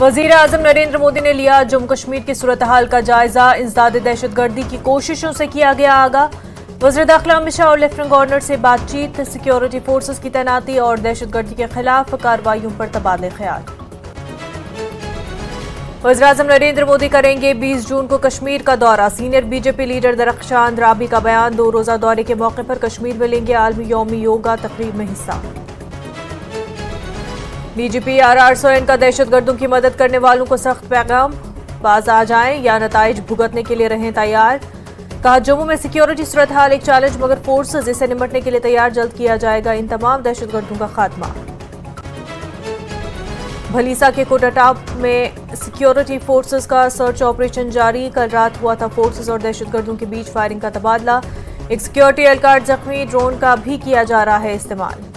वजीर आजम नरेंद्र मोदी ने लिया जम्मू कश्मीर की सूरत हाल का जायजा। इंसदाद दहशतगर्दी की कोशिशों से किया गया आगाह। वज़ीर दाखिला अमित शाह और लेफ्टिनेंट गवर्नर से बातचीत। सिक्योरिटी फोर्सेस की तैनाती और दहशतगर्दी के खिलाफ कार्रवाइयों पर तबादले ख्याल। वज़ीर आजम नरेंद्र मोदी करेंगे 20 जून को कश्मीर का दौरा। सीनियर बीजेपी लीडर दरख्शान राबी का बयान। 2 रोजा दौरे के मौके पर कश्मीर में लेंगे आलमी यौमी योगा तकरीब में हिस्सा। डीजीपी RR सोरेन का दहशतगर्दों की मदद करने वालों को सख्त पैगाम। बाज आ जाएं या नताइज भुगतने के लिए रहें तैयार। कहा, जम्मू में सिक्योरिटी सूरत हाल एक चैलेंज, मगर फोर्सेज इससे निपटने के लिए तैयार। जल्द किया जाएगा इन तमाम दहशतगर्दों का खात्मा। भलीसा के कोटाटाप में सिक्योरिटी फोर्सेस का सर्च ऑपरेशन जारी। कल रात हुआ था फोर्सेस और दहशतगर्दों के बीच फायरिंग का तबादला। एक सिक्योरिटी एहलकार जख्मी। ड्रोन का भी किया जा रहा है इस्तेमाल।